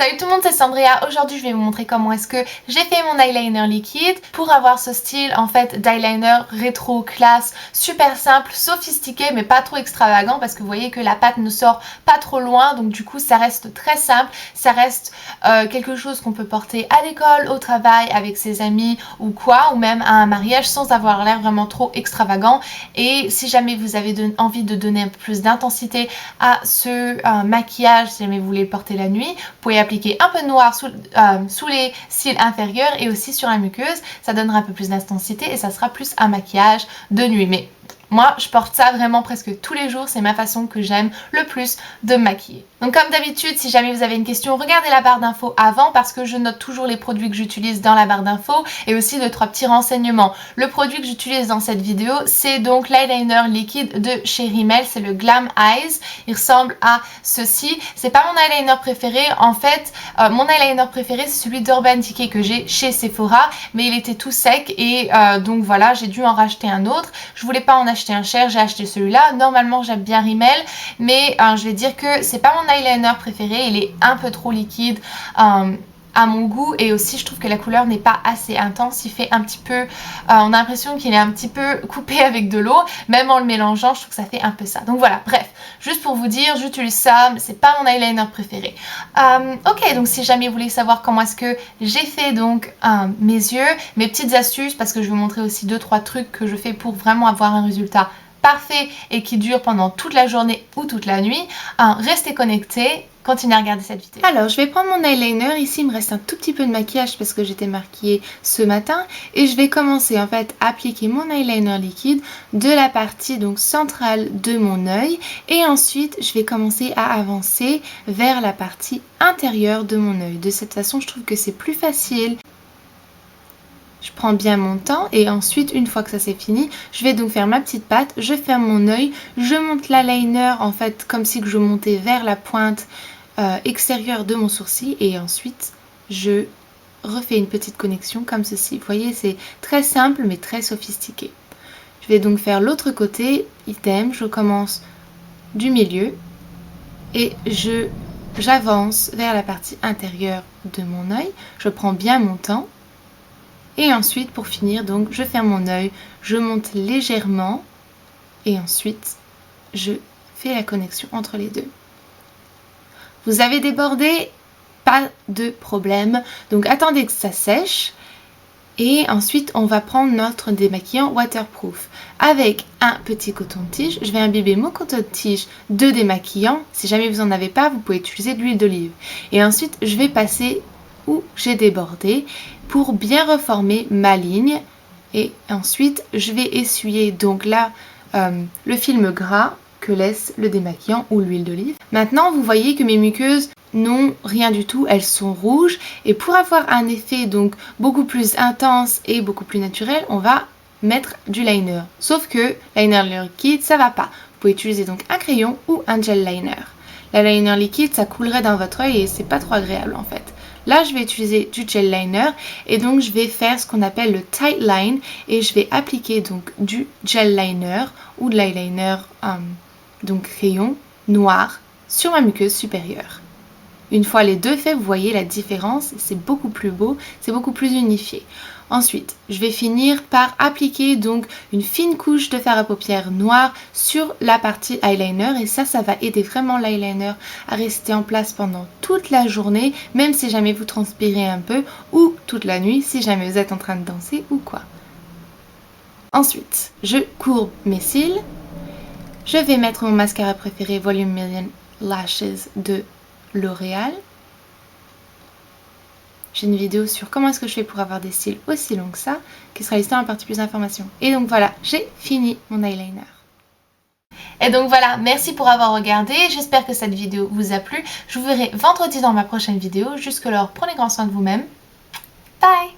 Salut tout le monde, c'est Sandria. Aujourd'hui je vais vous montrer comment est-ce que j'ai fait mon eyeliner liquide pour avoir ce style en fait d'eyeliner rétro classe, super simple, sophistiqué mais pas trop extravagant parce que vous voyez que la pâte ne sort pas trop loin, donc du coup ça reste très simple, ça reste quelque chose qu'on peut porter à l'école, au travail, avec ses amis ou quoi, ou même à un mariage sans avoir l'air vraiment trop extravagant. Et si jamais vous avez envie de donner un peu plus d'intensité à ce maquillage, si jamais vous voulez le porter la nuit, vous pouvez appliquer un peu de noir sous les cils inférieurs et aussi sur la muqueuse. Ça donnera un peu plus d'intensité et ça sera plus un maquillage de nuit. Mais moi, je porte ça vraiment presque tous les jours. C'est ma façon que j'aime le plus de me maquiller. Donc comme d'habitude, si jamais vous avez une question, regardez la barre d'infos avant parce que je note toujours les produits que j'utilise dans la barre d'infos et aussi 2-3 petits renseignements. Le produit que j'utilise dans cette vidéo, c'est donc l'eyeliner liquide de chez Rimmel. C'est le Glam Eyes. Il ressemble à ceci. C'est pas mon eyeliner préféré. En fait, mon eyeliner préféré, c'est celui d'Urban Decay que j'ai chez Sephora. Mais il était tout sec et donc voilà, j'ai dû en racheter un autre. Je voulais pas en acheter un cher, j'ai acheté celui-là. Normalement, j'aime bien Rimmel, mais je vais dire que c'est pas mon eyeliner préféré. Il est un peu trop liquide à mon goût et aussi je trouve que la couleur n'est pas assez intense. Il fait un petit peu, on a l'impression qu'il est un petit peu coupé avec de l'eau, même en le mélangeant je trouve que ça fait un peu ça. Donc voilà, bref, juste pour vous dire, j'utilise ça, c'est pas mon eyeliner préféré. Ok, donc si jamais vous voulez savoir comment est-ce que j'ai fait donc mes yeux, mes petites astuces, parce que je vais vous montrer aussi 2-3 trucs que je fais pour vraiment avoir un résultat parfait et qui dure pendant toute la journée ou toute la nuit, restez connectés. Continuez à regarder cette vidéo. Alors, je vais prendre mon eyeliner. Ici, il me reste un tout petit peu de maquillage parce que j'étais maquillée ce matin. Et je vais commencer en fait à appliquer mon eyeliner liquide de la partie donc centrale de mon œil. Et ensuite, je vais commencer à avancer vers la partie intérieure de mon œil. De cette façon, je trouve que c'est plus facile. Je prends bien mon temps et ensuite, une fois que ça c'est fini, je vais donc faire ma petite patte, je ferme mon œil, je monte l'eyeliner en fait comme si que je montais vers la pointe extérieure de mon sourcil et ensuite je refais une petite connexion comme ceci. Vous voyez, c'est très simple mais très sophistiqué. Je vais donc faire l'autre côté, idem, je commence du milieu et j'avance vers la partie intérieure de mon œil, je prends bien mon temps. Et ensuite, pour finir, donc, je ferme mon œil, je monte légèrement et ensuite, je fais la connexion entre les deux. Vous avez débordé, pas de problème. Donc, attendez que ça sèche. Et ensuite, on va prendre notre démaquillant waterproof. Avec un petit coton-tige, je vais imbiber mon coton-tige de démaquillant. Si jamais vous n'en avez pas, vous pouvez utiliser de l'huile d'olive. Et ensuite, je vais passer où j'ai débordé pour bien reformer ma ligne et ensuite je vais essuyer donc là le film gras que laisse le démaquillant ou l'huile d'olive. Maintenant vous voyez que mes muqueuses n'ont rien du tout, elles sont rouges et pour avoir un effet donc beaucoup plus intense et beaucoup plus naturel, on va mettre du liner. Sauf que liner liquide ça va pas. Vous pouvez utiliser donc un crayon ou un gel liner. La liner liquide ça coulerait dans votre œil et c'est pas trop agréable en fait. Là, je vais utiliser du gel liner et donc je vais faire ce qu'on appelle le tight line et je vais appliquer donc du gel liner ou de l'eyeliner, donc crayon noir sur ma muqueuse supérieure. Une fois les deux faits, vous voyez la différence, c'est beaucoup plus beau, c'est beaucoup plus unifié. Ensuite, je vais finir par appliquer donc une fine couche de fard à paupières noir sur la partie eyeliner et ça va aider vraiment l'eyeliner à rester en place pendant toute la journée, même si jamais vous transpirez un peu ou toute la nuit si jamais vous êtes en train de danser ou quoi. Ensuite, je courbe mes cils, je vais mettre mon mascara préféré Volume Million Lashes de L'Oréal. J'ai une vidéo sur comment est-ce que je fais pour avoir des cils aussi longs que ça, qui sera listée en partie plus d'informations. Et donc voilà, j'ai fini mon eyeliner. Et donc voilà, merci pour avoir regardé, j'espère que cette vidéo vous a plu. Je vous verrai vendredi dans ma prochaine vidéo. Jusque-là, prenez grand soin de vous-même. Bye!